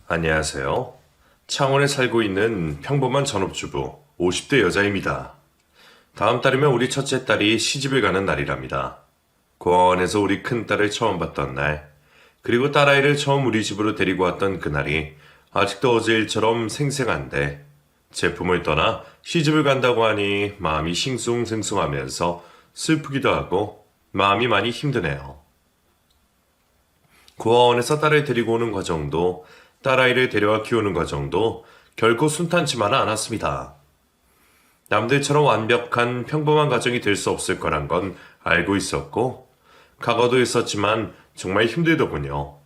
안녕하세요. 창원에 살고 있는 평범한 전업주부 50대 여자입니다. 다음 달이면 우리 첫째 딸이 시집을 가는 날이랍니다. 고아원에서 우리 큰딸을 처음 봤던 날, 그리고 딸아이를 처음 우리 집으로 데리고 왔던 그날이 아직도 어제 일처럼 생생한데, 제품을 떠나 시집을 간다고 하니 마음이 싱숭생숭하면서 슬프기도 하고 마음이 많이 힘드네요. 고아원에서 딸을 데리고 오는 과정도, 딸아이를 데려와 키우는 과정도 결코 순탄치만은 않았습니다. 남들처럼 완벽한 평범한 가정이 될 수 없을 거란 건 알고 있었고, 각오도 있었지만 정말 힘들더군요.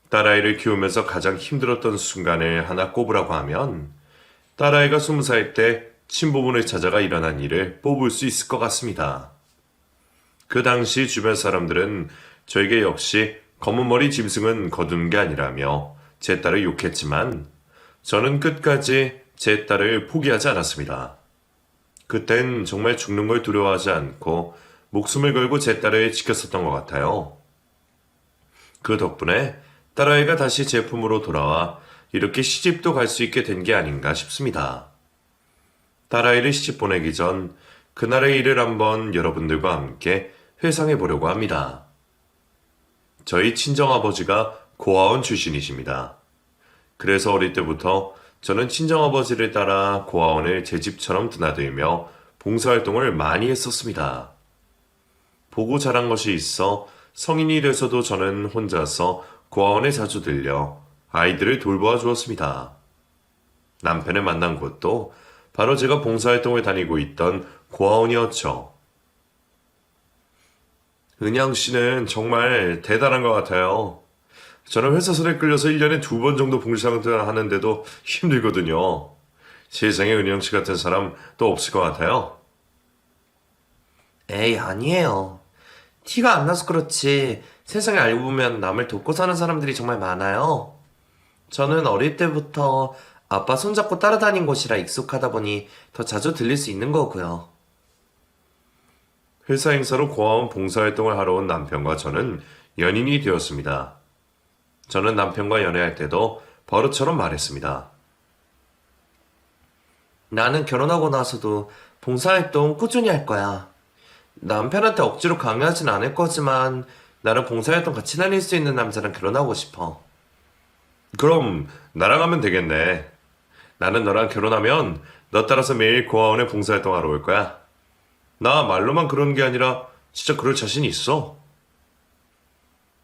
딸아이를 키우면서 가장 힘들었던 순간을 하나 꼽으라고 하면, 딸아이가 20살 때 친부모를 찾아가 일어난 일을 뽑을 수 있을 것 같습니다. 그 당시 주변 사람들은 저에게 역시 검은 머리 짐승은 거두는 게 아니라며 제 딸을 욕했지만, 저는 끝까지 제 딸을 포기하지 않았습니다. 그땐 정말 죽는 걸 두려워하지 않고 목숨을 걸고 제 딸을 지켰었던 것 같아요. 그 덕분에 딸아이가 다시 제 품으로 돌아와 이렇게 시집도 갈 수 있게 된 게 아닌가 싶습니다. 딸아이를 시집 보내기 전 그날의 일을 한번 여러분들과 함께 회상해 보려고 합니다. 저희 친정아버지가 고아원 출신이십니다. 그래서 어릴 때부터 저는 친정아버지를 따라 고아원을 제 집처럼 드나들며 봉사활동을 많이 했었습니다. 보고 자란 것이 있어 성인이 돼서도 저는 혼자서 고아원에 자주 들려 아이들을 돌보아 주었습니다. 남편을 만난 곳도 바로 제가 봉사활동을 다니고 있던 고아원이었죠. 은양 씨는 정말 대단한 것 같아요. 저는 회사 선에 끌려서 1년에 2번 정도 봉사활동을 하는데도 힘들거든요. 세상에 은영 씨 같은 사람 또 없을 것 같아요. 에이, 아니에요. 티가 안 나서 그렇지. 세상에 알고 보면 남을 돕고 사는 사람들이 정말 많아요. 저는 어릴 때부터 아빠 손잡고 따라다닌 곳이라 익숙하다 보니 더 자주 들릴 수 있는 거고요. 회사 행사로 고아원 봉사활동을 하러 온 남편과 저는 연인이 되었습니다. 저는 남편과 연애할 때도 버릇처럼 말했습니다. 나는 결혼하고 나서도 봉사활동 꾸준히 할 거야. 남편한테 억지로 강요하진 않을 거지만 나랑 봉사활동 같이 다닐 수 있는 남자랑 결혼하고 싶어. 그럼 나랑 하면 되겠네. 나는 너랑 결혼하면 너 따라서 매일 고아원에 봉사활동하러 올 거야. 나 말로만 그러는 게 아니라 진짜 그럴 자신이 있어.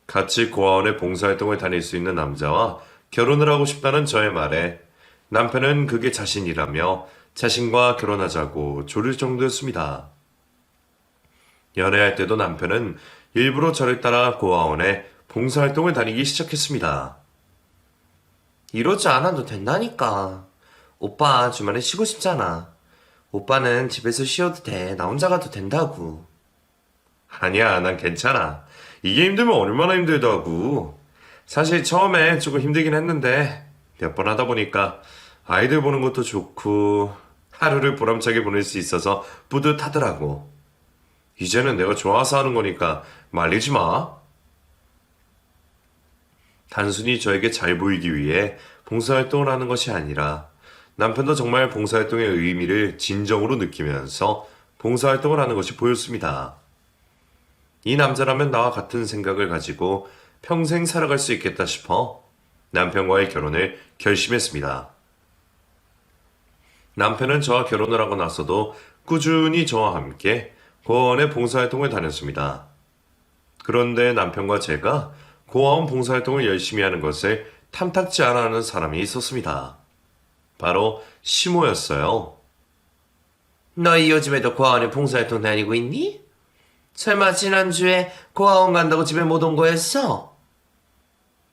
같이 고아원에 봉사활동을 다닐 수 있는 남자와 결혼을 하고 싶다는 저의 말에 남편은 그게 자신이라며 자신과 결혼하자고 조를 정도였습니다. 연애할 때도 남편은 일부러 저를 따라 고아원에 봉사활동을 다니기 시작했습니다. 이러지 않아도 된다니까. 오빠 주말에 쉬고 싶잖아. 오빠는 집에서 쉬어도 돼. 나 혼자 가도 된다고. 아니야, 난 괜찮아. 이게 힘들면 얼마나 힘들다고. 사실 처음에 조금 힘들긴 했는데 몇 번 하다 보니까 아이들 보는 것도 좋고 하루를 보람차게 보낼 수 있어서 뿌듯하더라고. 이제는 내가 좋아서 하는 거니까 말리지 마. 단순히 저에게 잘 보이기 위해 봉사활동을 하는 것이 아니라 남편도 정말 봉사활동의 의미를 진정으로 느끼면서 봉사활동을 하는 것이 보였습니다. 이 남자라면 나와 같은 생각을 가지고 평생 살아갈 수 있겠다 싶어 남편과의 결혼을 결심했습니다. 남편은 저와 결혼을 하고 나서도 꾸준히 저와 함께 고아원의 봉사활동을 다녔습니다. 그런데 남편과 제가 고아원 봉사활동을 열심히 하는 것을 탐탁지 않아 하는 사람이 있었습니다. 바로 시모였어요. 너희 요즘에도 고아원에 봉사활동 다니고 있니? 설마 지난주에 고아원 간다고 집에 못 온 거였어?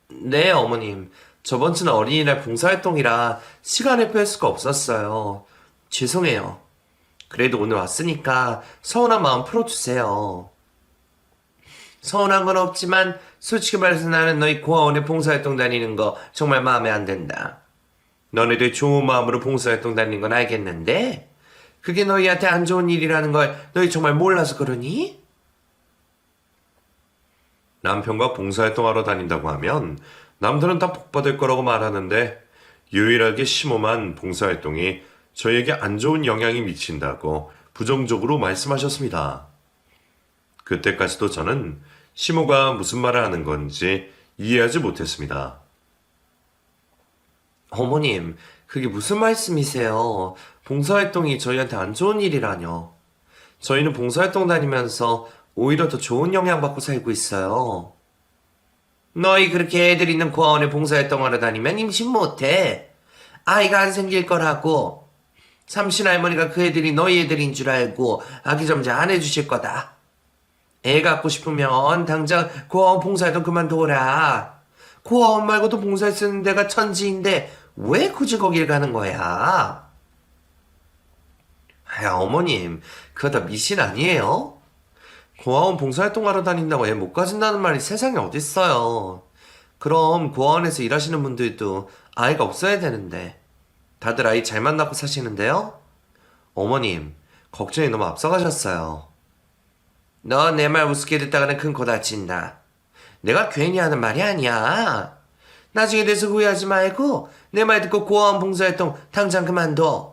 네, 어머님. 저번 주는 어린이날 봉사활동이라 시간을 뺄 수가 없었어요. 죄송해요. 그래도 오늘 왔으니까 서운한 마음 풀어주세요. 서운한 건 없지만 솔직히 말해서 나는 너희 고아원에 봉사활동 다니는 거 정말 마음에 안 든다. 너네들 좋은 마음으로 봉사활동 다니는 건 알겠는데 그게 너희한테 안 좋은 일이라는 걸 너희 정말 몰라서 그러니? 남편과 봉사활동하러 다닌다고 하면 남들은 다 복받을 거라고 말하는데 유일하게 시모만 봉사활동이 저에게 안 좋은 영향이 미친다고 부정적으로 말씀하셨습니다. 그때까지도 저는 시모가 무슨 말을 하는 건지 이해하지 못했습니다. 어머님, 그게 무슨 말씀이세요? 봉사활동이 저희한테 안 좋은 일이라뇨. 저희는 봉사활동 다니면서 오히려 더 좋은 영향받고 살고 있어요. 너희 그렇게 애들 있는 고아원에 봉사활동하러 다니면 임신 못해. 아이가 안 생길 거라고. 삼신 할머니가 그 애들이 너희 애들인 줄 알고 아기 점자 안 해주실 거다. 애 갖고 싶으면 당장 고아원 봉사활동 그만둬라. 고아원 말고도 봉사에 쓰는 데가 천지인데 왜 굳이 거길 가는 거야? 야, 어머님, 그거 다 미신 아니에요? 고아원 봉사활동하러 다닌다고 애 못 가진다는 말이 세상에 어딨어요. 그럼 고아원에서 일하시는 분들도 아이가 없어야 되는데 다들 아이 잘 만나고 사시는데요? 어머님, 걱정이 너무 앞서가셨어요. 너 내 말 우습게 듣다가는 큰 코 다친다. 내가 괜히 하는 말이 아니야. 나중에 돼서 후회하지 말고 내 말 듣고 고아원 봉사활동 당장 그만둬.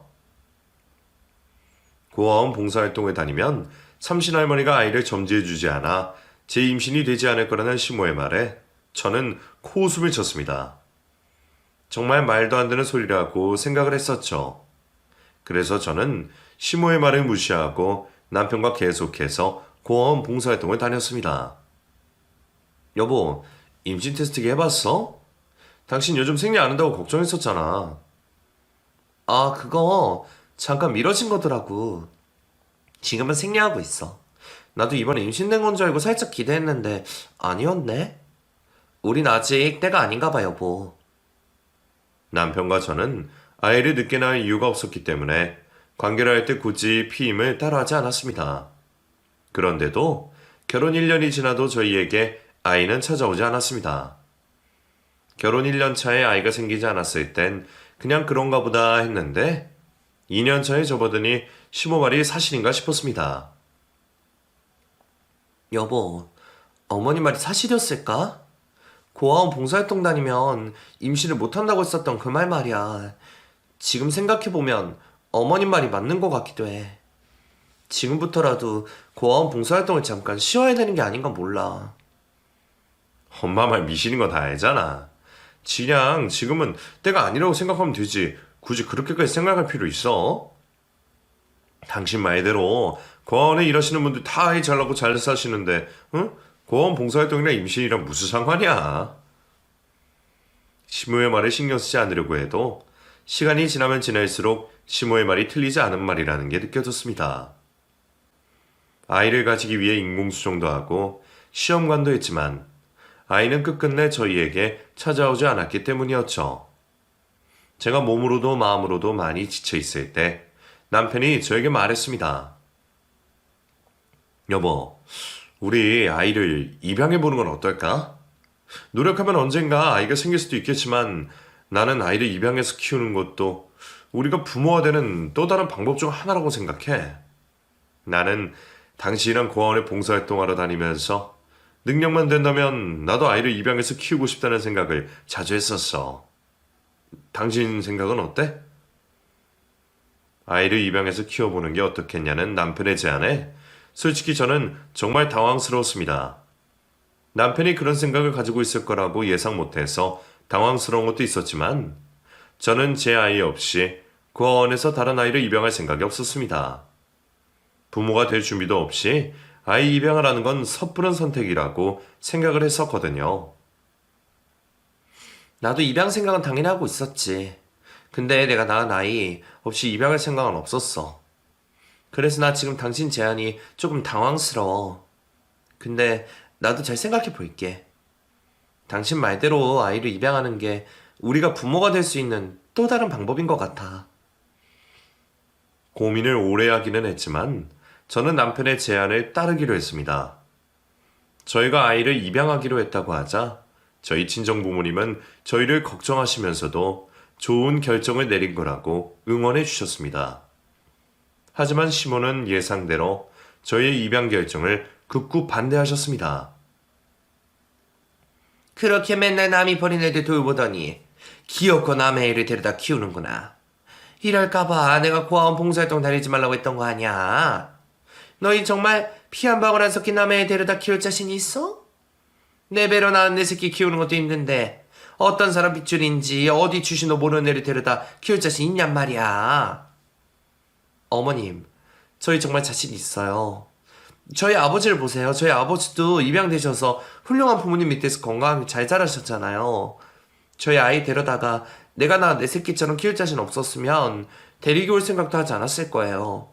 고아원 봉사활동에 다니면 삼신할머니가 아이를 점지해주지 않아 제 임신이 되지 않을 거라는 시모의 말에 저는 코웃음을 쳤습니다. 정말 말도 안 되는 소리라고 생각을 했었죠. 그래서 저는 시모의 말을 무시하고 남편과 계속해서 고아원 봉사활동을 다녔습니다. 여보, 임신 테스트기 해봤어? 당신 요즘 생리 안 한다고 걱정했었잖아. 아, 그거 잠깐 미뤄진 거더라고. 지금은 생리하고 있어. 나도 이번에 임신된 건 줄 알고 살짝 기대했는데 아니었네. 우린 아직 때가 아닌가 봐, 여보. 남편과 저는 아이를 늦게 낳을 이유가 없었기 때문에 관계를 할 때 굳이 피임을 따라하지 않았습니다. 그런데도 결혼 1년이 지나도 저희에게 아이는 찾아오지 않았습니다. 결혼 1년 차에 아이가 생기지 않았을 땐 그냥 그런가 보다 했는데 2년 차에 접어드니 시모 말이 사실인가 싶었습니다. 여보, 어머니 말이 사실이었을까? 고아원 봉사활동 다니면 임신을 못한다고 했었던 그 말 말이야. 지금 생각해보면 어머님 말이 맞는 것 같기도 해. 지금부터라도 고아원 봉사활동을 잠깐 쉬어야 되는 게 아닌가 몰라. 엄마 말 미신인 거 다 알잖아. 그냥 지금은 때가 아니라고 생각하면 되지. 굳이 그렇게까지 생각할 필요 있어? 당신 말대로 고아원에 일하시는 분들 다 아이 잘 낳고 잘 사시는데 응? 고아원 봉사활동이랑 임신이랑 무슨 상관이야? 시모의 말에 신경 쓰지 않으려고 해도 시간이 지나면 지날수록 시모의 말이 틀리지 않은 말이라는 게 느껴졌습니다. 아이를 가지기 위해 인공수정도 하고 시험관도 했지만 아이는 끝끝내 저희에게 찾아오지 않았기 때문이었죠. 제가 몸으로도 마음으로도 많이 지쳐 있을 때 남편이 저에게 말했습니다. 여보, 우리 아이를 입양해보는 건 어떨까? 노력하면 언젠가 아이가 생길 수도 있겠지만 나는 아이를 입양해서 키우는 것도 우리가 부모가 되는 또 다른 방법 중 하나라고 생각해. 나는 당신이랑 고아원에 봉사활동하러 다니면서 능력만 된다면 나도 아이를 입양해서 키우고 싶다는 생각을 자주 했었어. 당신 생각은 어때? 아이를 입양해서 키워보는 게 어떻겠냐는 남편의 제안에 솔직히 저는 정말 당황스러웠습니다. 남편이 그런 생각을 가지고 있을 거라고 예상 못해서 당황스러운 것도 있었지만 저는 제 아이 없이 고아원에서 다른 아이를 입양할 생각이 없었습니다. 부모가 될 준비도 없이 아이 입양을 하는 건 섣부른 선택이라고 생각을 했었거든요. 나도 입양 생각은 당연히 하고 있었지. 근데 내가 낳은 아이 없이 입양할 생각은 없었어. 그래서 나 지금 당신 제안이 조금 당황스러워. 근데 나도 잘 생각해 볼게. 당신 말대로 아이를 입양하는 게 우리가 부모가 될 수 있는 또 다른 방법인 것 같아. 고민을 오래 하기는 했지만 저는 남편의 제안을 따르기로 했습니다. 저희가 아이를 입양하기로 했다고 하자 저희 친정 부모님은 저희를 걱정하시면서도 좋은 결정을 내린 거라고 응원해 주셨습니다. 하지만 시모는 예상대로 저희의 입양 결정을 극구 반대하셨습니다. 그렇게 맨날 남이 버린 애들 돌보더니 귀엽고 남의 애를 데려다 키우는구나. 이럴까봐 내가 고아원 봉사활동 다니지 말라고 했던 거 아니야. 너희 정말 피 한 방울 안 섞인 남의 애 데려다 키울 자신 있어? 내 배로 낳은 내 새끼 키우는 것도 힘든데 어떤 사람 빗줄인지 어디 주신도 모르는 애를 데려다 키울 자신 있냔 말이야. 어머님, 저희 정말 자신 있어요. 저희 아버지를 보세요. 저희 아버지도 입양되셔서 훌륭한 부모님 밑에서 건강하게 잘 자라셨잖아요. 저희 아이 데려다가 내가 낳은 내 새끼처럼 키울 자신 없었으면 데리고 올 생각도 하지 않았을 거예요.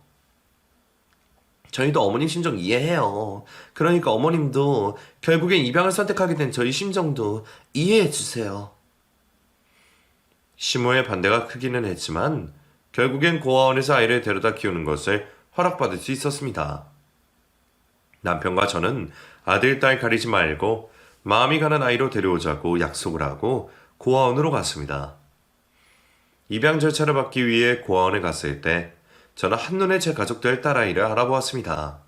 저희도 어머님 심정 이해해요. 그러니까 어머님도 결국엔 입양을 선택하게 된 저희 심정도 이해해 주세요. 시모의 반대가 크기는 했지만 결국엔 고아원에서 아이를 데려다 키우는 것을 허락받을 수 있었습니다. 남편과 저는 아들, 딸 가리지 말고 마음이 가는 아이로 데려오자고 약속을 하고 고아원으로 갔습니다. 입양 절차를 받기 위해 고아원에 갔을 때 저는 한눈에 제 가족 될 딸아이를 알아보았습니다.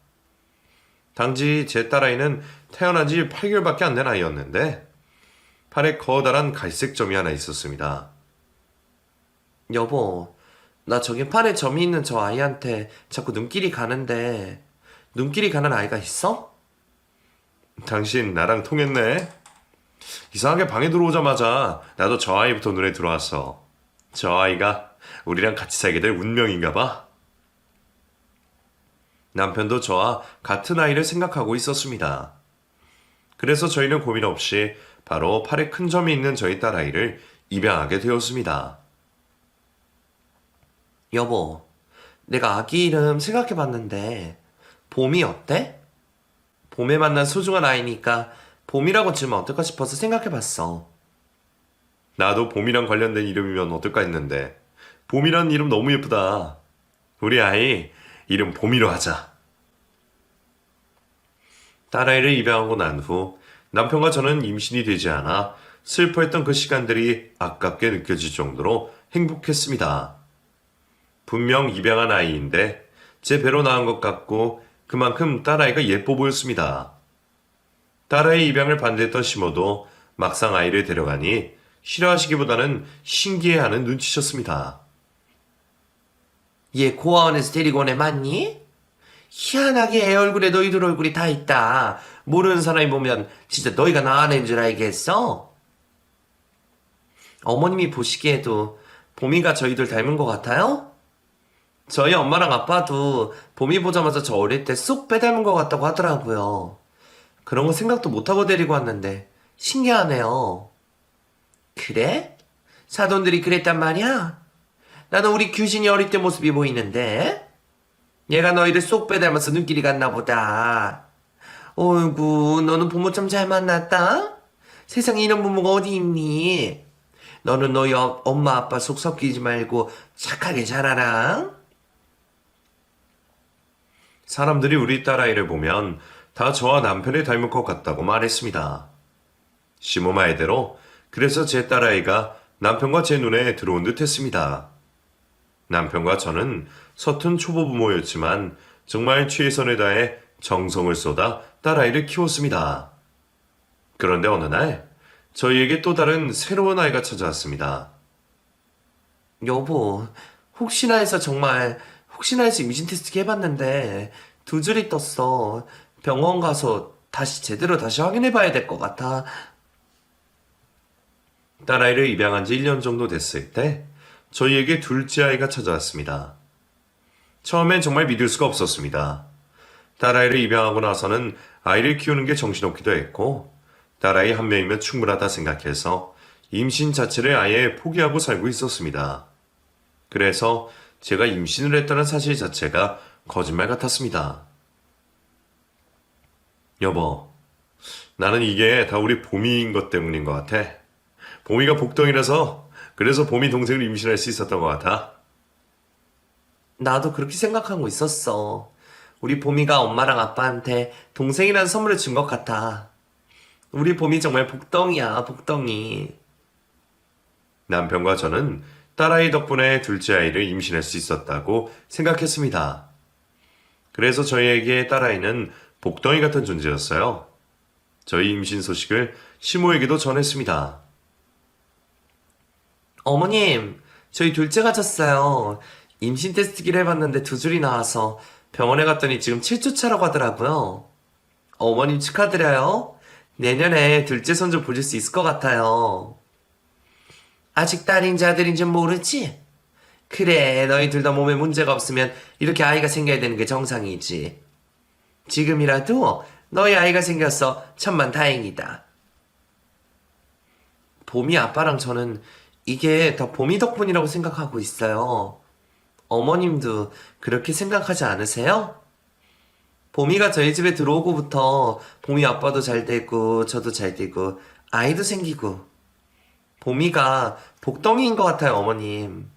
당시 제 딸아이는 태어난 지 8개월밖에 안 된 아이였는데 팔에 커다란 갈색 점이 하나 있었습니다. 여보, 나 저기 팔에 점이 있는 저 아이한테 자꾸 눈길이 가는데 눈길이 가는 아이가 있어? 당신 나랑 통했네. 이상하게 방에 들어오자마자 나도 저 아이부터 눈에 들어왔어. 저 아이가 우리랑 같이 살게 될 운명인가 봐. 남편도 저와 같은 아이를 생각하고 있었습니다. 그래서 저희는 고민 없이 바로 팔에 큰 점이 있는 저희 딸아이를 입양하게 되었습니다. 여보, 내가 아기 이름 생각해봤는데 봄이 어때? 봄에 만난 소중한 아이니까 봄이라고 지으면 어떨까 싶어서 생각해봤어. 나도 봄이랑 관련된 이름이면 어떨까 했는데 봄이라는 이름 너무 예쁘다. 우리 아이 이름 봄이로 하자. 딸아이를 입양하고 난 후 남편과 저는 임신이 되지 않아 슬퍼했던 그 시간들이 아깝게 느껴질 정도로 행복했습니다. 분명 입양한 아이인데 제 배로 낳은 것 같고 그만큼 딸아이가 예뻐 보였습니다. 딸아이 입양을 반대했던 시모도 막상 아이를 데려가니 싫어하시기보다는 신기해하는 눈치셨습니다. 얘 고아원에서 데리고 온 애 맞니? 희한하게 애 얼굴에 너희들 얼굴이 다 있다. 모르는 사람이 보면 진짜 너희가 낳은 애인 줄 알겠어? 어머님이 보시기에도 봄이가 저희들 닮은 것 같아요? 저희 엄마랑 아빠도 봄이 보자마자 저 어릴 때 쏙 빼닮은 것 같다고 하더라고요. 그런 거 생각도 못하고 데리고 왔는데 신기하네요. 그래? 사돈들이 그랬단 말이야? 나는 우리 규진이 어릴 때 모습이 보이는데? 얘가 너희를 쏙 빼닮아서 눈길이 갔나 보다. 어이구, 너는 부모 참 잘 만났다? 세상에 이런 부모가 어디 있니? 너는 너희 엄마 아빠 속 섞이지 말고 착하게 자라라. 사람들이 우리 딸아이를 보면 다 저와 남편을 닮을 것 같다고 말했습니다. 시모 말대로 그래서 제 딸아이가 남편과 제 눈에 들어온 듯 했습니다. 남편과 저는 서툰 초보 부모였지만 정말 최선을 다해 정성을 쏟아 딸아이를 키웠습니다. 그런데 어느 날 저희에게 또 다른 새로운 아이가 찾아왔습니다. 여보, 혹시나 해서 임신 테스트 해봤는데 두 줄이 떴어. 병원 가서 제대로 다시 확인해 봐야 될 것 같아. 딸아이를 입양한 지 1년 정도 됐을 때 저희에게 둘째 아이가 찾아왔습니다. 처음엔 정말 믿을 수가 없었습니다. 딸아이를 입양하고 나서는 아이를 키우는 게 정신없기도 했고 딸아이 한 명이면 충분하다 생각해서 임신 자체를 아예 포기하고 살고 있었습니다. 그래서 제가 임신을 했다는 사실 자체가 거짓말 같았습니다. 여보, 나는 이게 다 우리 봄이인 것 때문인 것 같아. 봄이가 복덩이라서 그래서 봄이 동생을 임신할 수 있었던 것 같아. 나도 그렇게 생각하고 있었어. 우리 봄이가 엄마랑 아빠한테 동생이라는 선물을 준 것 같아. 우리 봄이 정말 복덩이야, 복덩이. 남편과 저는 딸아이 덕분에 둘째 아이를 임신할 수 있었다고 생각했습니다. 그래서 저희에게 딸아이는 복덩이 같은 존재였어요. 저희 임신 소식을 시모에게도 전했습니다. 어머님, 저희 둘째가 졌어요. 임신 테스트기를 해봤는데 두 줄이 나와서 병원에 갔더니 지금 7주 차라고 하더라고요. 어머님 축하드려요. 내년에 둘째 손주 보실 수 있을 것 같아요. 아직 딸인지 아들인지 모르지? 그래, 너희 둘 다 몸에 문제가 없으면 이렇게 아이가 생겨야 되는 게 정상이지. 지금이라도 너희 아이가 생겨서 천만 다행이다. 봄이 아빠랑 저는 이게 다 봄이 덕분이라고 생각하고 있어요. 어머님도 그렇게 생각하지 않으세요? 봄이가 저희 집에 들어오고부터 봄이 아빠도 잘 되고 저도 잘 되고 아이도 생기고 봄이가 복덩이인 것 같아요, 어머님.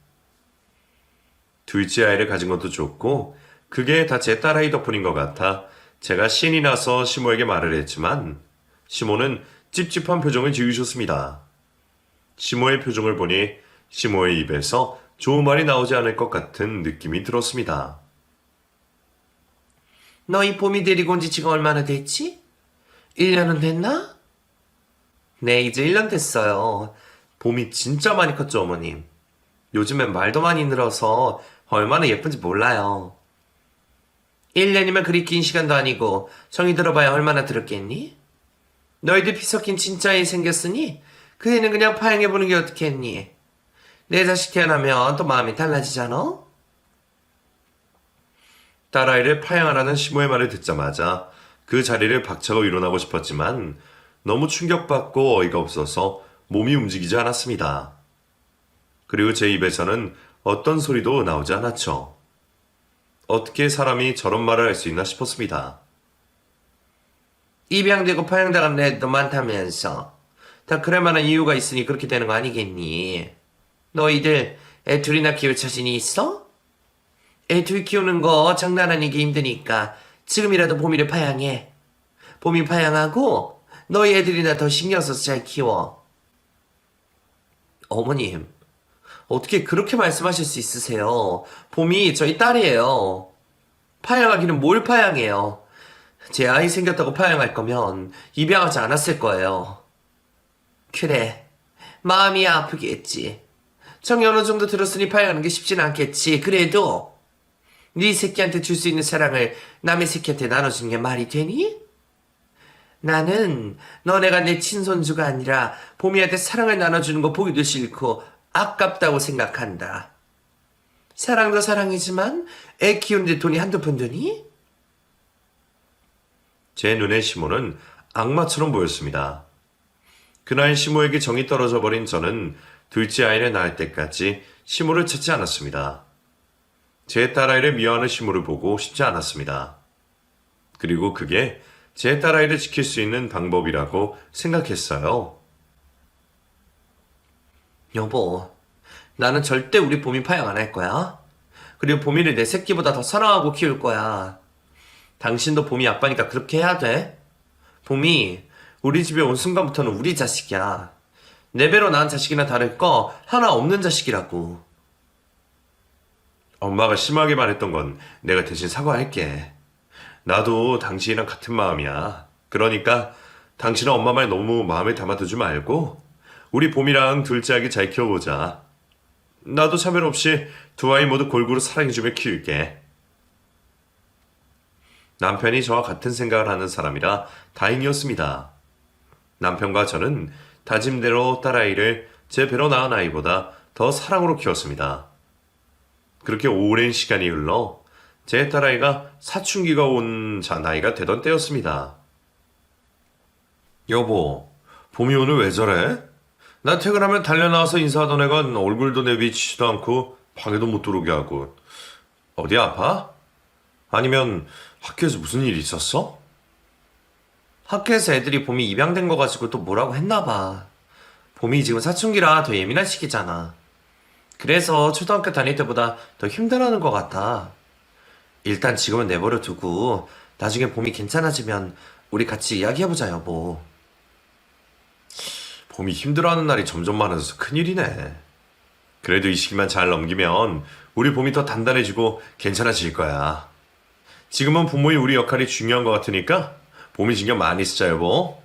둘째 아이를 가진 것도 좋고 그게 다 제 딸아이 덕분인 것 같아 제가 신이 나서 시모에게 말을 했지만 시모는 찝찝한 표정을 지으셨습니다. 시모의 표정을 보니 시모의 입에서 좋은 말이 나오지 않을 것 같은 느낌이 들었습니다. 너희 봄이 데리고 온 지 지금 얼마나 됐지? 1년은 됐나? 네, 이제 1년 됐어요. 봄이 진짜 많이 컸죠, 어머님. 요즘엔 말도 많이 늘어서 얼마나 예쁜지 몰라요. 1년이면 그리 긴 시간도 아니고 정이 들어봐야 얼마나 들었겠니? 너희들 피 섞인 진짜 애 생겼으니 그 애는 그냥 파양해보는 게 어떻겠니? 내 자식 태어나면 또 마음이 달라지잖아? 딸아이를 파양하라는 시모의 말을 듣자마자 그 자리를 박차고 일어나고 싶었지만 너무 충격받고 어이가 없어서 몸이 움직이지 않았습니다. 그리고 제 입에서는 어떤 소리도 나오지 않았죠. 어떻게 사람이 저런 말을 할 수 있나 싶었습니다. 입양되고 파양당한 애도 많다면서 다 그럴 만한 이유가 있으니 그렇게 되는 거 아니겠니? 너희들 애 둘이나 키울 자신이 있어? 애 둘 키우는 거 장난 아니게 힘드니까 지금이라도 봄이를 파양해. 봄이 파양하고 너희 애들이나 더 신경 써서 잘 키워. 어머님, 어떻게 그렇게 말씀하실 수 있으세요? 봄이 저희 딸이에요. 파양하기는 뭘 파양해요? 제 아이 생겼다고 파양할 거면 입양하지 않았을 거예요. 그래, 마음이 아프겠지. 정이 어느 정도 들었으니 파양하는 게 쉽진 않겠지. 그래도 네 새끼한테 줄 수 있는 사랑을 남의 새끼한테 나눠주는 게 말이 되니? 나는 너네가 내 친손주가 아니라 봄이한테 사랑을 나눠주는 거 보기도 싫고 아깝다고 생각한다. 사랑도 사랑이지만 애 키우는데 돈이 한두 푼 드니? 제 눈에 시모는 악마처럼 보였습니다. 그날 시모에게 정이 떨어져 버린 저는 둘째 아이를 낳을 때까지 시모를 찾지 않았습니다. 제 딸아이를 미워하는 시모를 보고 싶지 않았습니다. 그리고 그게 제 딸아이를 지킬 수 있는 방법이라고 생각했어요. 여보, 나는 절대 우리 봄이 파양 안 할 거야. 그리고 봄이를 내 새끼보다 더 사랑하고 키울 거야. 당신도 봄이 아빠니까 그렇게 해야 돼. 봄이 우리 집에 온 순간부터는 우리 자식이야. 내 배로 낳은 자식이나 다를 거 하나 없는 자식이라고. 엄마가 심하게 말했던 건 내가 대신 사과할게. 나도 당신이랑 같은 마음이야. 그러니까 당신은 엄마 말 너무 마음에 담아두지 말고 우리 봄이랑 둘째 아기 잘 키워보자. 나도 차별 없이 두 아이 모두 골고루 사랑해주며 키울게. 남편이 저와 같은 생각을 하는 사람이라 다행이었습니다. 남편과 저는 다짐대로 딸아이를 제 배로 낳은 아이보다 더 사랑으로 키웠습니다. 그렇게 오랜 시간이 흘러 제 딸아이가 사춘기가 온 나이가 되던 때였습니다. 여보, 봄이 오늘 왜 저래? 나 퇴근하면 달려나와서 인사하던 애가 얼굴도 내비치지도 않고 방에도 못 들어오게 하고. 어디 아파? 아니면 학교에서 무슨 일 있었어? 학교에서 애들이 봄이 입양된 거 가지고 또 뭐라고 했나 봐. 봄이 지금 사춘기라 더 예민한 시기잖아. 그래서 초등학교 다닐 때보다 더 힘들어하는 것 같아. 일단 지금은 내버려 두고 나중에 봄이 괜찮아지면 우리 같이 이야기해보자, 여보. 봄이 힘들어하는 날이 점점 많아져서 큰일이네. 그래도 이 시기만 잘 넘기면 우리 봄이 더 단단해지고 괜찮아질 거야. 지금은 부모인 우리 역할이 중요한 것 같으니까 봄이 신경 많이 쓰자, 여보.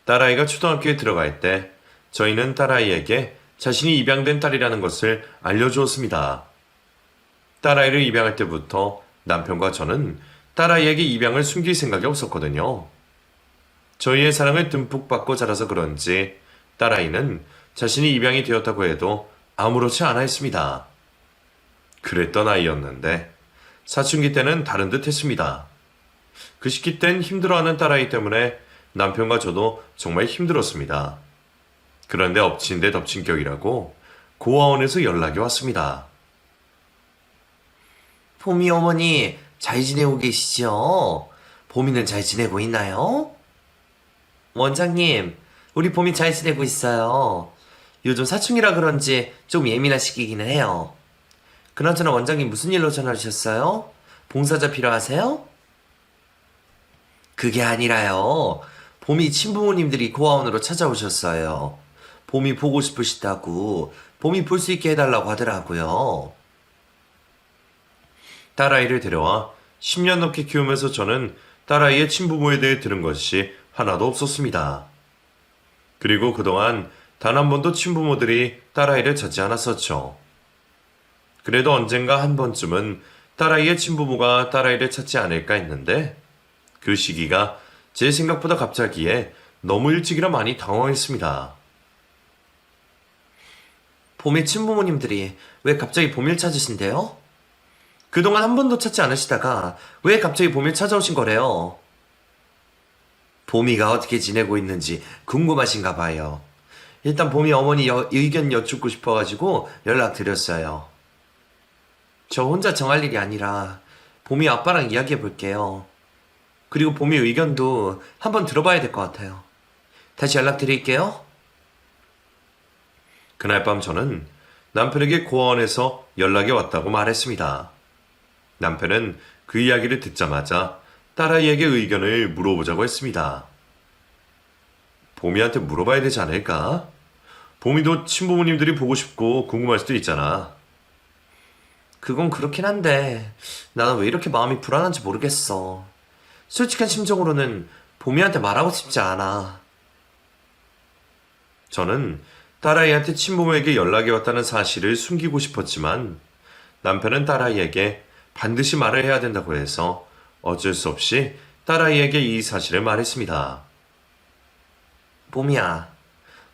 딸아이가 초등학교에 들어갈 때 저희는 딸아이에게 자신이 입양된 딸이라는 것을 알려주었습니다. 딸아이를 입양할 때부터 남편과 저는 딸아이에게 입양을 숨길 생각이 없었거든요. 저희의 사랑을 듬뿍 받고 자라서 그런지 딸아이는 자신이 입양이 되었다고 해도 아무렇지 않아 했습니다. 그랬던 아이였는데 사춘기 때는 다른 듯 했습니다. 그 시기 땐 힘들어하는 딸아이 때문에 남편과 저도 정말 힘들었습니다. 그런데 엎친 데 덮친 격이라고 고아원에서 연락이 왔습니다. 봄이 어머니 잘 지내고 계시죠? 봄이는 잘 지내고 있나요? 원장님, 우리 봄이 잘 지내고 있어요. 요즘 사춘기라 그런지 좀 예민한 시기기는 해요. 그나저나 원장님 무슨 일로 전화 주셨어요? 봉사자 필요하세요? 그게 아니라요. 봄이 친부모님들이 고아원으로 찾아오셨어요. 봄이 보고 싶으시다고 봄이 볼 수 있게 해달라고 하더라고요. 딸아이를 데려와 10년 넘게 키우면서 저는 딸아이의 친부모에 대해 들은 것이 하나도 없었습니다. 그리고 그동안 단 한 번도 친부모들이 딸아이를 찾지 않았었죠. 그래도 언젠가 한 번쯤은 딸아이의 친부모가 딸아이를 찾지 않을까 했는데 그 시기가 제 생각보다 갑자기에 너무 일찍이라 많이 당황했습니다. 봄의 친부모님들이 왜 갑자기 봄을 찾으신대요? 그동안 한 번도 찾지 않으시다가 왜 갑자기 봄을 찾아오신 거래요? 봄이가 어떻게 지내고 있는지 궁금하신가 봐요. 일단 봄이 어머니 의견 여쭙고 싶어가지고 연락드렸어요. 저 혼자 정할 일이 아니라 봄이 아빠랑 이야기해 볼게요. 그리고 봄이 의견도 한번 들어봐야 될 것 같아요. 다시 연락드릴게요. 그날 밤 저는 남편에게 고아원에서 연락이 왔다고 말했습니다. 남편은 그 이야기를 듣자마자 딸아이에게 의견을 물어보자고 했습니다. 봄이한테 물어봐야 되지 않을까? 봄이도 친부모님들이 보고 싶고 궁금할 수도 있잖아. 그건 그렇긴 한데 나는 왜 이렇게 마음이 불안한지 모르겠어. 솔직한 심정으로는 봄이한테 말하고 싶지 않아. 저는 딸아이한테 친부모에게 연락이 왔다는 사실을 숨기고 싶었지만 남편은 딸아이에게 반드시 말을 해야 된다고 해서 어쩔 수 없이 딸아이에게 이 사실을 말했습니다. 봄이야,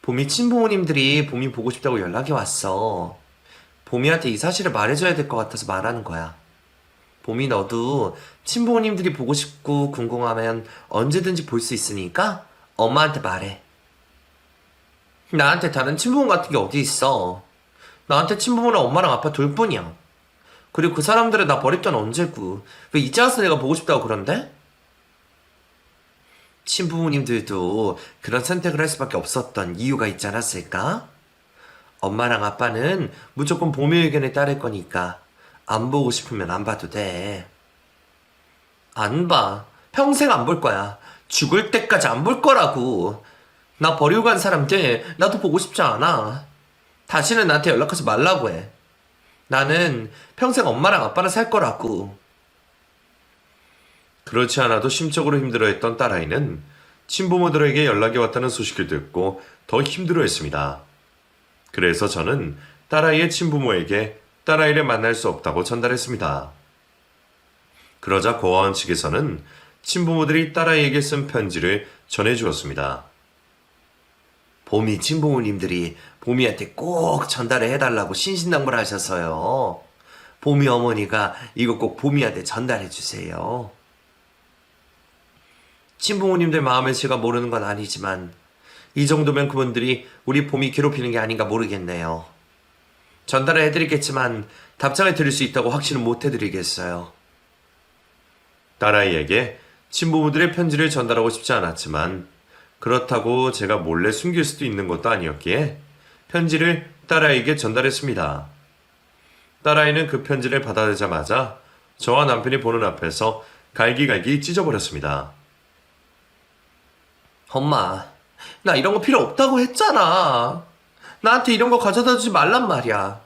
봄이 친부모님들이 봄이 보고 싶다고 연락이 왔어. 봄이한테 이 사실을 말해줘야 될 것 같아서 말하는 거야. 봄이 너도 친부모님들이 보고 싶고 궁금하면 언제든지 볼 수 있으니까 엄마한테 말해. 나한테 다른 친부모 같은 게 어디 있어. 나한테 친부모는 엄마랑 아빠 둘뿐이야. 그리고 그 사람들은 나 버릴 땐 언제고 왜 이제 와서 내가 보고 싶다고 그런데? 친부모님들도 그런 선택을 할 수밖에 없었던 이유가 있지 않았을까? 엄마랑 아빠는 무조건 봄의 의견에 따를 거니까 안 보고 싶으면 안 봐도 돼. 안 봐. 평생 안 볼 거야. 죽을 때까지 안 볼 거라고. 나 버리고 간 사람들 나도 보고 싶지 않아. 다시는 나한테 연락하지 말라고 해. 나는 평생 엄마랑 아빠랑 살 거라고. 그렇지 않아도 심적으로 힘들어했던 딸아이는 친부모들에게 연락이 왔다는 소식을 듣고 더 힘들어했습니다. 그래서 저는 딸아이의 친부모에게 딸아이를 만날 수 없다고 전달했습니다. 그러자 고아원 측에서는 친부모들이 딸아이에게 쓴 편지를 전해주었습니다. 봄이 친부모님들이 봄이한테 꼭 전달을 해달라고 신신당부하셔서요. 봄이 어머니가 이거 꼭 봄이한테 전달해 주세요. 친부모님들 마음을 제가 모르는 건 아니지만 이 정도면 그분들이 우리 봄이 괴롭히는 게 아닌가 모르겠네요. 전달을 해드리겠지만 답장을 드릴 수 있다고 확신은 못 해드리겠어요. 딸아이에게 친부모들의 편지를 전달하고 싶지 않았지만 그렇다고 제가 몰래 숨길 수도 있는 것도 아니었기에 편지를 딸아이에게 전달했습니다. 딸아이는 그 편지를 받아들자마자 저와 남편이 보는 앞에서 갈기갈기 찢어버렸습니다. 엄마, 나 이런 거 필요 없다고 했잖아. 나한테 이런 거 가져다 주지 말란 말이야.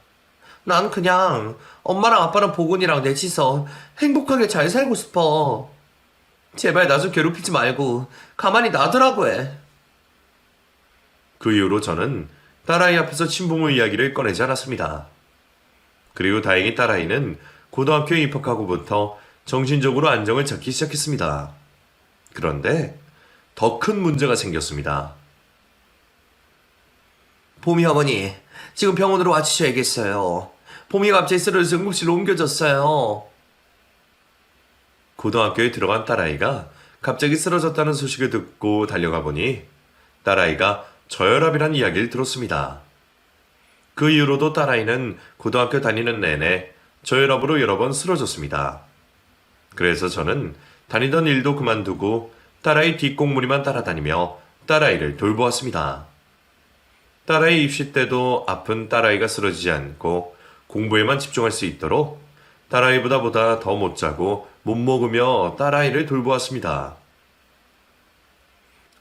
난 그냥 엄마랑 아빠랑 보건이랑 넷이서 행복하게 잘 살고 싶어. 제발 나 좀 괴롭히지 말고 가만히 놔두라고 해. 그 이후로 저는 딸아이 앞에서 친부모 이야기를 꺼내지 않았습니다. 그리고 다행히 딸아이는 고등학교에 입학하고부터 정신적으로 안정을 찾기 시작했습니다. 그런데 더 큰 문제가 생겼습니다. 봄이 어머니, 지금 병원으로 와주셔야겠어요. 봄이가 갑자기 쓰러져서 응급실로 옮겨졌어요. 고등학교에 들어간 딸아이가 갑자기 쓰러졌다는 소식을 듣고 달려가 보니 딸아이가 저혈압이라는 이야기를 들었습니다. 그 이후로도 딸아이는 고등학교 다니는 내내 저혈압으로 여러 번 쓰러졌습니다. 그래서 저는 다니던 일도 그만두고 딸아이 뒷공무니만 따라다니며 딸아이를 돌보았습니다. 딸아이 입시 때도 아픈 딸아이가 쓰러지지 않고 공부에만 집중할 수 있도록 딸아이보다 더 못 자고 못 먹으며 딸아이를 돌보았습니다.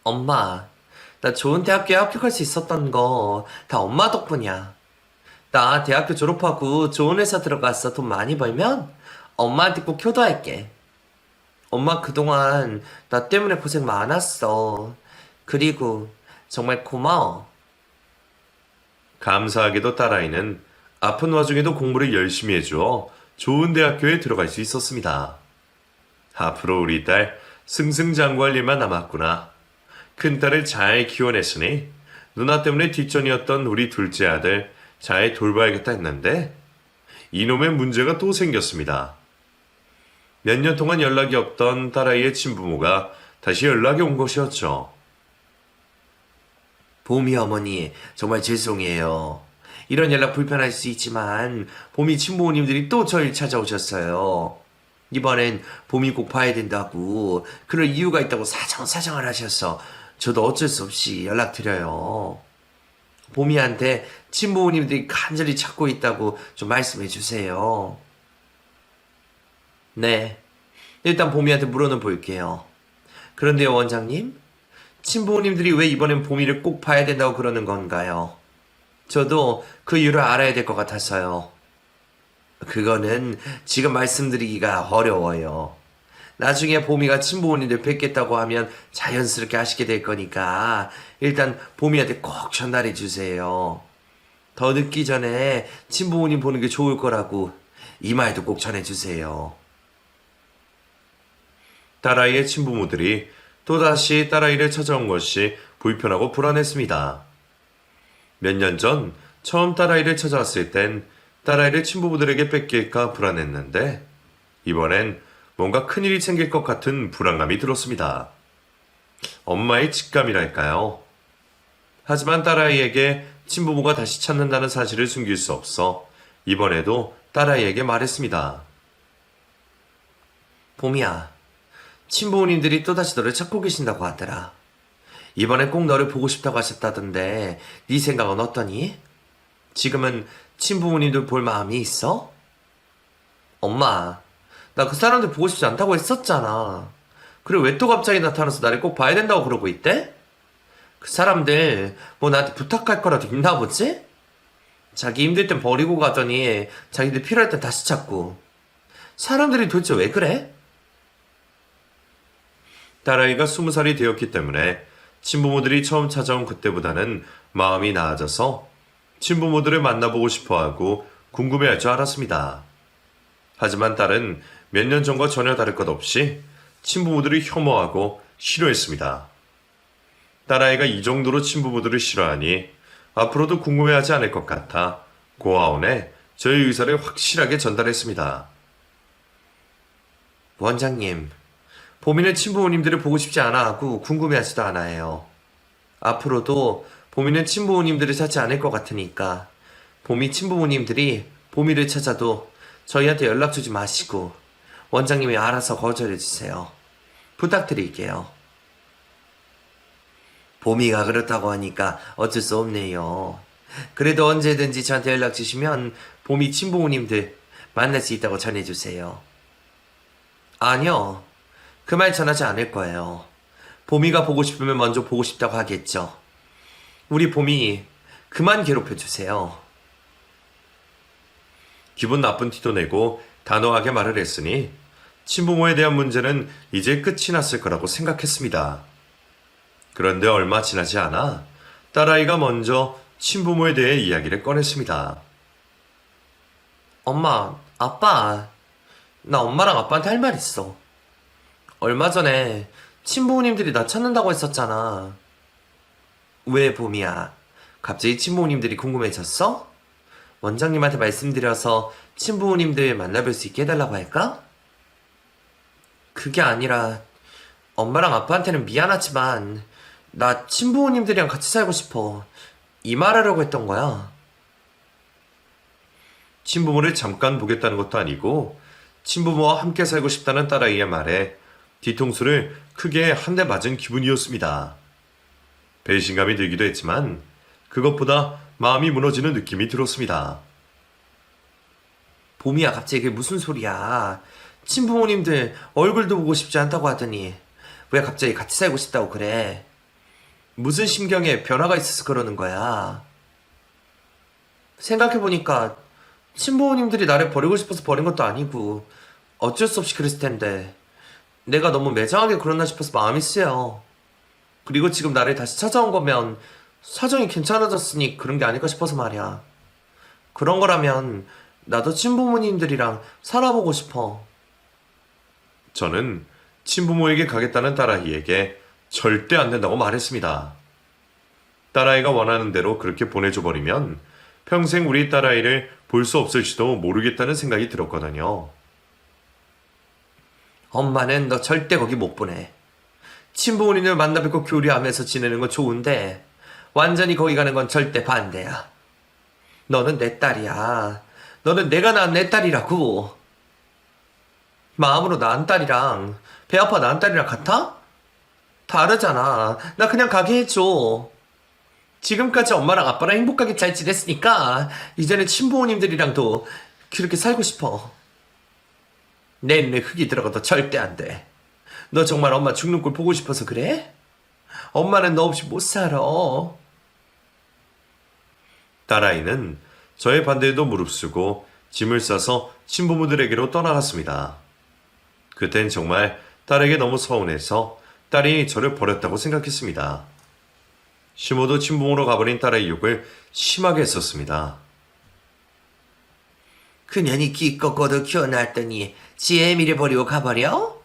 엄마, 나 좋은 대학교에 합격할 수 있었던 거 다 엄마 덕분이야. 나 대학교 졸업하고 좋은 회사 들어가서 돈 많이 벌면 엄마한테 꼭 효도할게. 엄마 그동안 나 때문에 고생 많았어. 그리고 정말 고마워. 감사하게도 딸아이는 아픈 와중에도 공부를 열심히 해주어 좋은 대학교에 들어갈 수 있었습니다. 앞으로 우리 딸 승승장구할 일만 남았구나. 큰딸을 잘 키워냈으니 누나 때문에 뒷전이었던 우리 둘째 아들 잘 돌봐야겠다 했는데 이놈의 문제가 또 생겼습니다. 몇 년 동안 연락이 없던 딸아이의 친부모가 다시 연락이 온 것이었죠. 봄이 어머니, 정말 죄송해요. 이런 연락 불편할 수 있지만 봄이 친부모님들이 또 저를 찾아오셨어요. 이번엔 봄이 꼭 봐야 된다고 그럴 이유가 있다고 사정사정을 하셔서 저도 어쩔 수 없이 연락드려요. 봄이한테 친부모님들이 간절히 찾고 있다고 좀 말씀해 주세요. 네, 일단 봄이한테 물어는 볼게요. 그런데요, 원장님? 친부모님들이 왜 이번엔 봄이를 꼭 봐야 된다고 그러는 건가요? 저도 그 이유를 알아야 될 것 같아서요. 그거는 지금 말씀드리기가 어려워요. 나중에 봄이가 친부모님들 뵙겠다고 하면 자연스럽게 하시게 될 거니까 일단 봄이한테 꼭 전달해 주세요. 더 늦기 전에 친부모님 보는 게 좋을 거라고 이 말도 꼭 전해 주세요. 딸아이의 친부모들이 또다시 딸아이를 찾아온 것이 불편하고 불안했습니다. 몇 년 전 처음 딸아이를 찾아왔을 땐 딸아이를 친부모들에게 뺏길까 불안했는데 이번엔 뭔가 큰일이 생길 것 같은 불안감이 들었습니다. 엄마의 직감이랄까요? 하지만 딸아이에게 친부모가 다시 찾는다는 사실을 숨길 수 없어 이번에도 딸아이에게 말했습니다. 봄이야, 친부모님들이 또다시 너를 찾고 계신다고 하더라. 이번에 꼭 너를 보고 싶다고 하셨다던데 네 생각은 어떠니? 지금은 친부모님들 볼 마음이 있어? 엄마, 나 그 사람들 보고 싶지 않다고 했었잖아. 그리고 왜 또 갑자기 나타나서 나를 꼭 봐야 된다고 그러고 있대? 그 사람들 뭐 나한테 부탁할 거라도 있나 보지? 자기 힘들 땐 버리고 가더니 자기들 필요할 땐 다시 찾고. 사람들이 도대체 왜 그래? 딸아이가 20살이 되었기 때문에 친부모들이 처음 찾아온 그때보다는 마음이 나아져서 친부모들을 만나보고 싶어하고 궁금해할 줄 알았습니다. 하지만 딸은 몇 년 전과 전혀 다를 것 없이 친부모들을 혐오하고 싫어했습니다. 딸아이가 이 정도로 친부모들을 싫어하니 앞으로도 궁금해하지 않을 것 같아 고아원에 저의 의사를 확실하게 전달했습니다. 원장님, 봄이는 친부모님들을 보고 싶지 않아 하고 궁금해하지도 않아요. 앞으로도 봄이는 친부모님들을 찾지 않을 것 같으니까 봄이 친부모님들이 봄이를 찾아도 저희한테 연락 주지 마시고 원장님이 알아서 거절해 주세요. 부탁드릴게요. 봄이가 그렇다고 하니까 어쩔 수 없네요. 그래도 언제든지 저한테 연락 주시면 봄이 친부모님들 만날 수 있다고 전해주세요. 아니요, 그 말 전하지 않을 거예요. 봄이가 보고 싶으면 먼저 보고 싶다고 하겠죠. 우리 봄이 그만 괴롭혀주세요. 기분 나쁜 티도 내고 단호하게 말을 했으니 친부모에 대한 문제는 이제 끝이 났을 거라고 생각했습니다. 그런데 얼마 지나지 않아 딸아이가 먼저 친부모에 대해 이야기를 꺼냈습니다. 엄마, 아빠, 나 엄마랑 아빠한테 할 말 있어. 얼마 전에 친부모님들이 나 찾는다고 했었잖아. 왜 봄이야? 갑자기 친부모님들이 궁금해졌어? 원장님한테 말씀드려서 친부모님들 만나뵐 수 있게 해달라고 할까? 그게 아니라 엄마랑 아빠한테는 미안하지만 나 친부모님들이랑 같이 살고 싶어. 이 말하려고 했던 거야. 친부모를 잠깐 보겠다는 것도 아니고 친부모와 함께 살고 싶다는 딸아이의 말에 뒤통수를 크게 한 대 맞은 기분이었습니다. 배신감이 들기도 했지만 그것보다 마음이 무너지는 느낌이 들었습니다. 봄이야, 갑자기 그게 무슨 소리야. 친부모님들 얼굴도 보고 싶지 않다고 하더니 왜 갑자기 같이 살고 싶다고 그래. 무슨 심경에 변화가 있어서 그러는 거야. 생각해보니까 친부모님들이 나를 버리고 싶어서 버린 것도 아니고 어쩔 수 없이 그랬을 텐데 내가 너무 매정하게 그랬나 싶어서 마음이 쓰여. 그리고 지금 나를 다시 찾아온 거면 사정이 괜찮아졌으니 그런 게 아닐까 싶어서 말이야. 그런 거라면 나도 친부모님들이랑 살아보고 싶어. 저는 친부모에게 가겠다는 딸아이에게 절대 안 된다고 말했습니다. 딸아이가 원하는 대로 그렇게 보내줘 버리면 평생 우리 딸아이를 볼 수 없을지도 모르겠다는 생각이 들었거든요. 엄마는 너 절대 거기 못 보내. 친부모님을 만나 뵙고 교류하면서 지내는 건 좋은데 완전히 거기 가는 건 절대 반대야. 너는 내 딸이야. 너는 내가 낳은 내 딸이라고. 마음으로 낳은 딸이랑 배 아파 낳은 딸이랑 같아? 다르잖아. 나 그냥 가게 해줘. 지금까지 엄마랑 아빠랑 행복하게 잘 지냈으니까 이제는 친부모님들이랑도 그렇게 살고 싶어. 내 눈에 흙이 들어가도 절대 안 돼. 너 정말 엄마 죽는 꼴 보고 싶어서 그래? 엄마는 너 없이 못 살아. 딸아이는 저의 반대에도 무릅쓰고 짐을 싸서 친부모들에게로 떠나갔습니다. 그땐 정말 딸에게 너무 서운해서 딸이 저를 버렸다고 생각했습니다. 시모도 친부모로 가버린 딸의 욕을 심하게 했었습니다. 그년이 기껏 걷어 키워놨더니 지 애미를 버리고 가버려?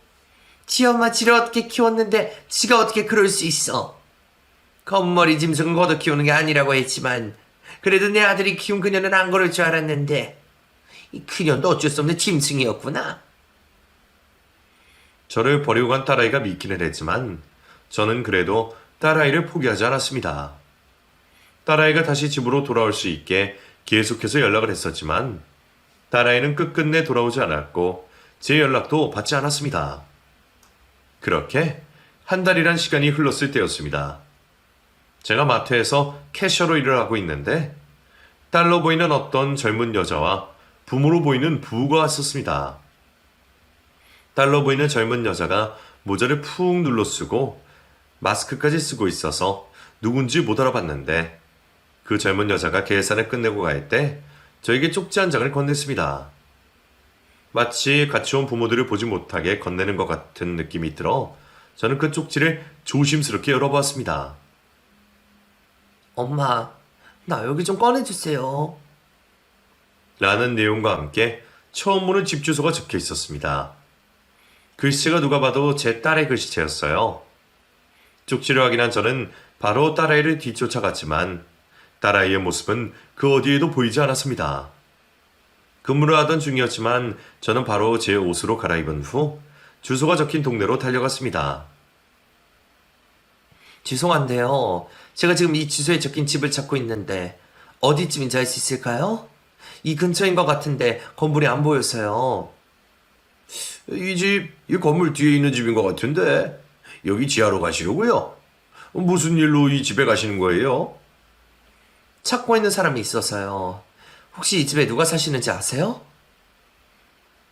지 엄마 지를 어떻게 키웠는데 지가 어떻게 그럴 수 있어? 겉머리 짐승은 걷어 키우는 게 아니라고 했지만 그래도 내 아들이 키운 그녀는 안 그럴 줄 알았는데 이 그녀도 어쩔 수 없는 짐승이었구나. 저를 버리고 간 딸아이가 믿기는 했지만 저는 그래도 딸아이를 포기하지 않았습니다. 딸아이가 다시 집으로 돌아올 수 있게 계속해서 연락을 했었지만 딸아이는 끝끝내 돌아오지 않았고 제 연락도 받지 않았습니다. 그렇게 한 달이란 시간이 흘렀을 때였습니다. 제가 마트에서 캐셔로 일을 하고 있는데 딸로 보이는 어떤 젊은 여자와 부모로 보이는 부부가 왔었습니다. 딸로 보이는 젊은 여자가 모자를 푹 눌러 쓰고 마스크까지 쓰고 있어서 누군지 못 알아봤는데 그 젊은 여자가 계산을 끝내고 갈 때 저에게 쪽지 한 장을 건넸습니다. 마치 같이 온 부모들을 보지 못하게 건네는 것 같은 느낌이 들어 저는 그 쪽지를 조심스럽게 열어보았습니다. 엄마, 나 여기 좀 꺼내주세요. 라는 내용과 함께 처음 보는 집 주소가 적혀 있었습니다. 글씨가 누가 봐도 제 딸의 글씨체였어요. 쪽지를 확인한 저는 바로 딸아이를 뒤쫓아갔지만 딸아이의 모습은 그 어디에도 보이지 않았습니다. 근무를 하던 중이었지만 저는 바로 제 옷으로 갈아입은 후 주소가 적힌 동네로 달려갔습니다. 죄송한데요. 제가 지금 이 주소에 적힌 집을 찾고 있는데 어디쯤인지 알 수 있을까요? 이 근처인 것 같은데 건물이 안 보여서요. 이 건물 뒤에 있는 집인 것 같은데 여기 지하로 가시려고요? 무슨 일로 이 집에 가시는 거예요? 찾고 있는 사람이 있어서요. 혹시 이 집에 누가 사시는지 아세요?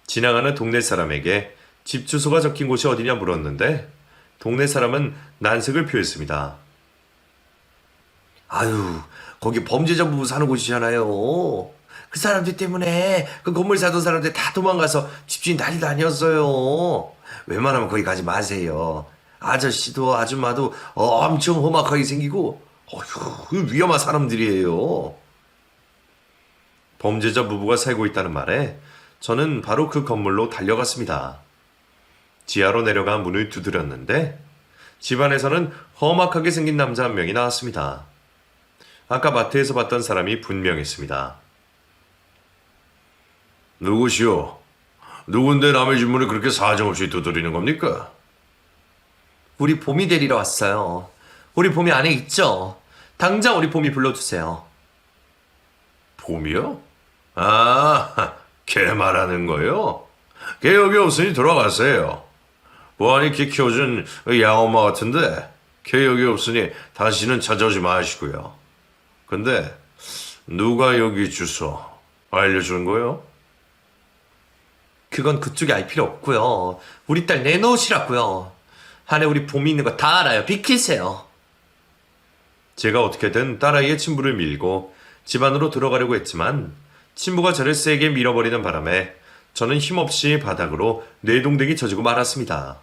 지나가는 동네 사람에게 집 주소가 적힌 곳이 어디냐 물었는데 동네 사람은 난색을 표했습니다. 아유, 거기 범죄자 부부 사는 곳이잖아요. 그 사람들 때문에 그 건물 사던 사람들 다 도망가서 집주인 난리 다녔어요. 웬만하면 거기 가지 마세요. 아저씨도 아줌마도 엄청 험악하게 생기고 어휴, 위험한 사람들이에요. 범죄자 부부가 살고 있다는 말에 저는 바로 그 건물로 달려갔습니다. 지하로 내려가 문을 두드렸는데 집안에서는 험악하게 생긴 남자 한 명이 나왔습니다. 아까 마트에서 봤던 사람이 분명했습니다. 누구시오? 누군데 남의 집 문을 그렇게 사정없이 두드리는 겁니까? 우리 봄이 데리러 왔어요. 우리 봄이 안에 있죠? 당장 우리 봄이 불러주세요. 봄이요? 아, 걔 말하는 거요? 걔 여기 없으니 돌아가세요. 보안이 걔 키워준 양엄마 같은데 걔 여기 없으니 다시는 찾아오지 마시고요. 근데 누가 여기 주소 알려준 거요? 그건 그쪽이 알 필요 없고요. 우리 딸 내놓으시라고요. 안에 우리 봄이 있는 거 다 알아요. 비키세요. 제가 어떻게든 딸아이의 친부를 밀고 집 안으로 들어가려고 했지만 친부가 저를 세게 밀어버리는 바람에 저는 힘없이 바닥으로 뇌동댕이 쳐지고 말았습니다.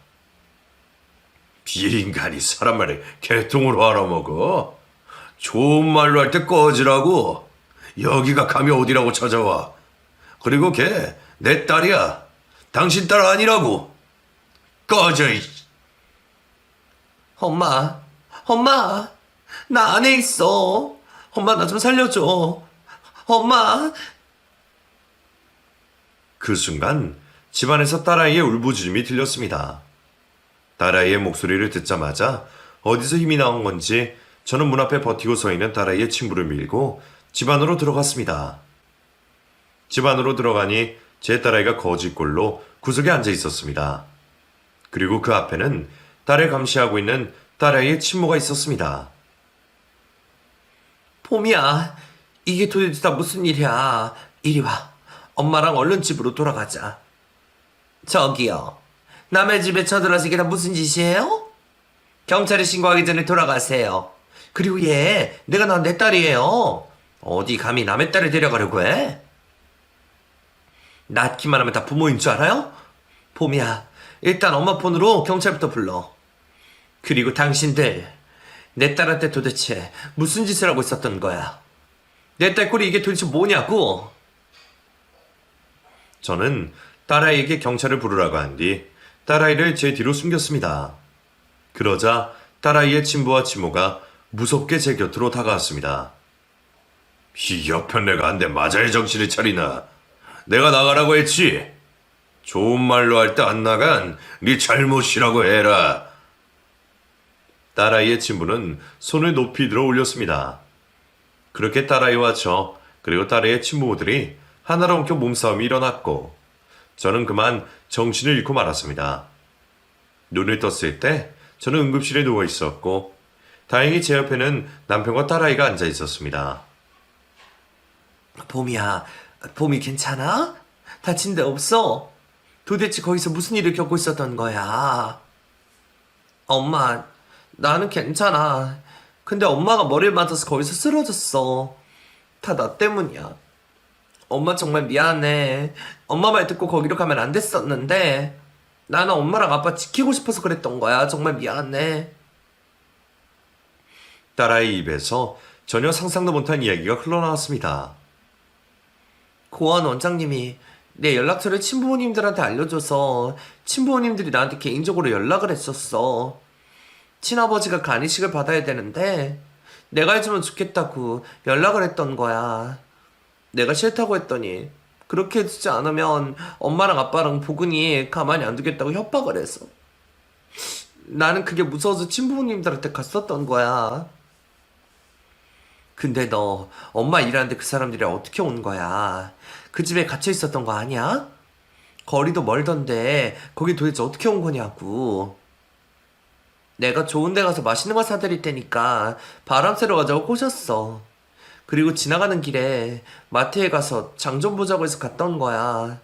비인간이 사람 말을 개통으로 알아먹어. 좋은 말로 할 때 꺼지라고. 여기가 감히 어디라고 찾아와. 그리고 걔 내 딸이야. 당신 딸 아니라고. 꺼져. 엄마, 엄마, 나 안에 있어. 엄마, 나 좀 살려줘. 엄마. 그 순간 집안에서 딸아이의 울부짖음이 들렸습니다. 딸아이의 목소리를 듣자마자 어디서 힘이 나온 건지 저는 문 앞에 버티고 서 있는 딸아이의 친부를 밀고 집 안으로 들어갔습니다. 집 안으로 들어가니 제 딸아이가 거짓골로 구석에 앉아 있었습니다. 그리고 그 앞에는 딸을 감시하고 있는 딸아이의 친모가 있었습니다. 봄이야, 이게 도대체 다 무슨 일이야. 이리 와. 엄마랑 얼른 집으로 돌아가자. 저기요. 남의 집에 쳐들어서 이게 다 무슨 짓이에요? 경찰에 신고하기 전에 돌아가세요. 그리고 얘, 내가 난 내 딸이에요. 어디 감히 남의 딸을 데려가려고 해? 낳기만 하면 다 부모인 줄 알아요? 봄이야, 일단 엄마 폰으로 경찰부터 불러. 그리고 당신들, 내 딸한테 도대체 무슨 짓을 하고 있었던 거야? 내 딸 꼴이 이게 도대체 뭐냐고? 저는 딸아이에게 경찰을 부르라고 한 뒤 딸아이를 제 뒤로 숨겼습니다. 그러자 딸아이의 친부와 친모가 무섭게 제 곁으로 다가왔습니다. 이 여편네가 한 대 맞아야 정신을 차리나. 내가 나가라고 했지. 좋은 말로 할 때 안 나간 네 잘못이라고 해라. 딸아이의 친부는 손을 높이 들어 올렸습니다. 그렇게 딸아이와 저 그리고 딸아이의 친부모들이 하나로 엉켜 몸싸움이 일어났고 저는 그만 정신을 잃고 말았습니다. 눈을 떴을 때 저는 응급실에 누워 있었고 다행히 제 옆에는 남편과 딸아이가 앉아 있었습니다. 봄이야, 봄이 괜찮아? 다친 데 없어? 도대체 거기서 무슨 일을 겪고 있었던 거야? 엄마, 나는 괜찮아. 근데 엄마가 머리를 맞아서 거기서 쓰러졌어. 다 나 때문이야. 엄마 정말 미안해. 엄마 말 듣고 거기로 가면 안 됐었는데 나는 엄마랑 아빠 지키고 싶어서 그랬던 거야. 정말 미안해. 딸아이 입에서 전혀 상상도 못한 이야기가 흘러나왔습니다. 고원 원장님이 내 연락처를 친부모님들한테 알려줘서 친부모님들이 나한테 개인적으로 연락을 했었어. 친아버지가 간이식을 받아야 되는데 내가 해주면 좋겠다고 연락을 했던 거야. 내가 싫다고 했더니 그렇게 해주지 않으면 엄마랑 아빠랑 보근이 가만히 안 두겠다고 협박을 해서 나는 그게 무서워서 친부모님들한테 갔었던 거야. 근데 너 엄마 일하는데 그 사람들이 어떻게 온 거야? 그 집에 갇혀 있었던 거 아니야? 거리도 멀던데 거기 도대체 어떻게 온 거냐고. 내가 좋은 데 가서 맛있는 거 사드릴 테니까 바람 쐬러 가자고 꼬셨어. 그리고 지나가는 길에 마트에 가서 장 좀 보자고 해서 갔다 온 거야.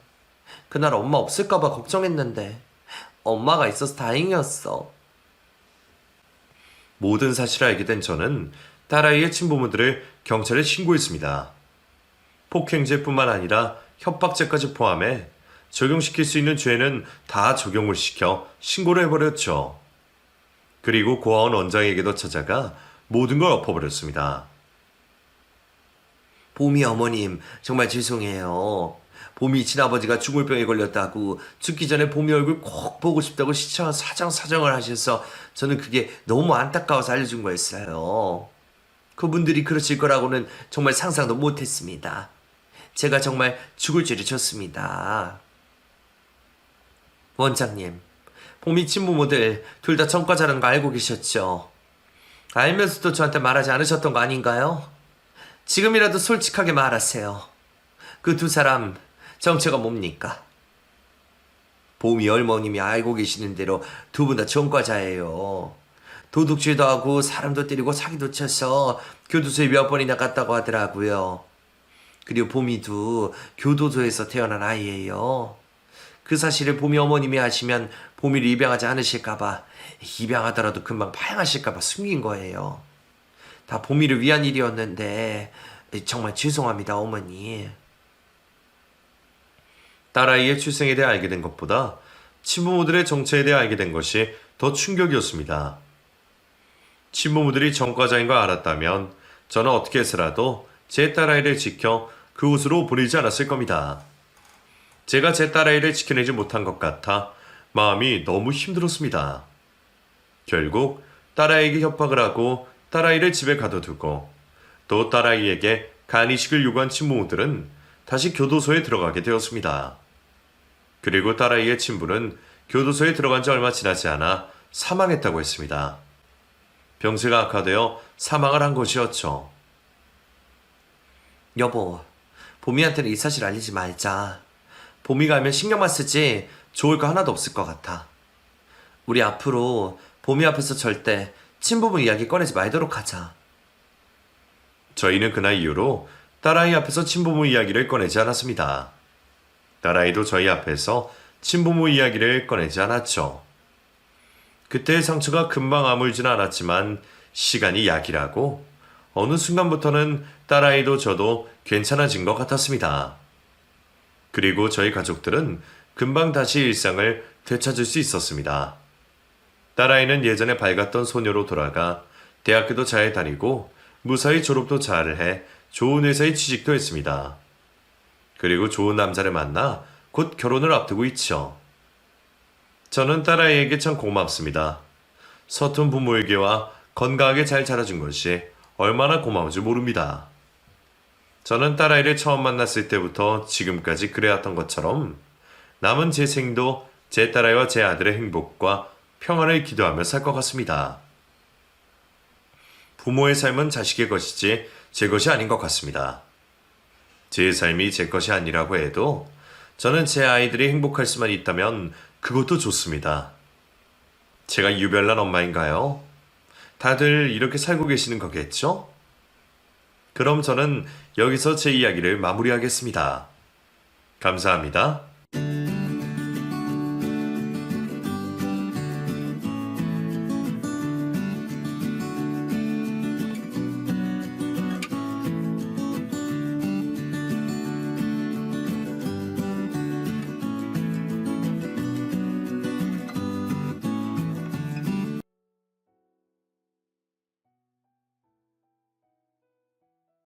그날 엄마 없을까봐 걱정했는데 엄마가 있어서 다행이었어. 모든 사실을 알게 된 저는 딸아이의 친부모들을 경찰에 신고했습니다. 폭행죄뿐만 아니라 협박죄까지 포함해 적용시킬 수 있는 죄는 다 적용을 시켜 신고를 해버렸죠. 그리고 고아원 원장에게도 찾아가 모든 걸 엎어버렸습니다. 봄이 어머님, 정말 죄송해요. 봄이 친아버지가 죽을 병에 걸렸다고 죽기 전에 봄이 얼굴 꼭 보고 싶다고 사정을 하셔서 저는 그게 너무 안타까워서 알려준 거였어요. 그분들이 그러실 거라고는 정말 상상도 못했습니다. 제가 정말 죽을 죄를 졌습니다. 원장님, 봄이 친부모들 둘 다 전과자라는 거 알고 계셨죠? 알면서도 저한테 말하지 않으셨던 거 아닌가요? 지금이라도 솔직하게 말하세요. 그 두 사람 정체가 뭡니까? 봄이 어머님이 알고 계시는 대로 두 분 다 전과자예요. 도둑질도 하고 사람도 때리고 사기도 쳐서 교도소에 몇 번이나 갔다고 하더라고요. 그리고 봄이도 교도소에서 태어난 아이예요. 그 사실을 봄이 어머님이 아시면 봄이를 입양하지 않으실까봐, 입양하더라도 금방 파양하실까봐 숨긴 거예요. 다 봄이를 위한 일이었는데 정말 죄송합니다, 어머니. 딸아이의 출생에 대해 알게 된 것보다 친부모들의 정체에 대해 알게 된 것이 더 충격이었습니다. 친부모들이 전과자인 걸 알았다면 저는 어떻게 해서라도 제 딸아이를 지켜 그곳으로 보내지 않았을 겁니다. 제가 제 딸아이를 지켜내지 못한 것 같아 마음이 너무 힘들었습니다. 결국 딸아이에게 협박을 하고 딸아이를 집에 가둬두고 또 딸아이에게 간이식을 요구한 친부모들은 다시 교도소에 들어가게 되었습니다. 그리고 딸아이의 친부는 교도소에 들어간 지 얼마 지나지 않아 사망했다고 했습니다. 병세가 악화되어 사망을 한 것이었죠. 여보, 봄이한테는 이 사실 알리지 말자. 봄이가 알면 신경만 쓰지 좋을 거 하나도 없을 것 같아. 우리 앞으로 봄이 앞에서 절대 친부모 이야기 꺼내지 말도록 하자. 저희는 그날 이후로 딸아이 앞에서 친부모 이야기를 꺼내지 않았습니다. 딸아이도 저희 앞에서 친부모 이야기를 꺼내지 않았죠. 그때의 상처가 금방 아물지는 않았지만 시간이 약이라고 어느 순간부터는 딸아이도 저도 괜찮아진 것 같았습니다. 그리고 저희 가족들은 금방 다시 일상을 되찾을 수 있었습니다. 딸아이는 예전에 밝았던 소녀로 돌아가 대학교도 잘 다니고 무사히 졸업도 잘 해 좋은 회사에 취직도 했습니다. 그리고 좋은 남자를 만나 곧 결혼을 앞두고 있죠. 저는 딸아이에게 참 고맙습니다. 서툰 부모에게와 건강하게 잘 자라준 것이 얼마나 고마운지 모릅니다. 저는 딸아이를 처음 만났을 때부터 지금까지 그래왔던 것처럼 남은 제 생도 제 딸아이와 제 아들의 행복과 평안을 기도하며 살 것 같습니다. 부모의 삶은 자식의 것이지 제 것이 아닌 것 같습니다. 제 삶이 제 것이 아니라고 해도 저는 제 아이들이 행복할 수만 있다면 그것도 좋습니다. 제가 유별난 엄마인가요? 다들 이렇게 살고 계시는 거겠죠? 그럼 저는 여기서 제 이야기를 마무리하겠습니다. 감사합니다.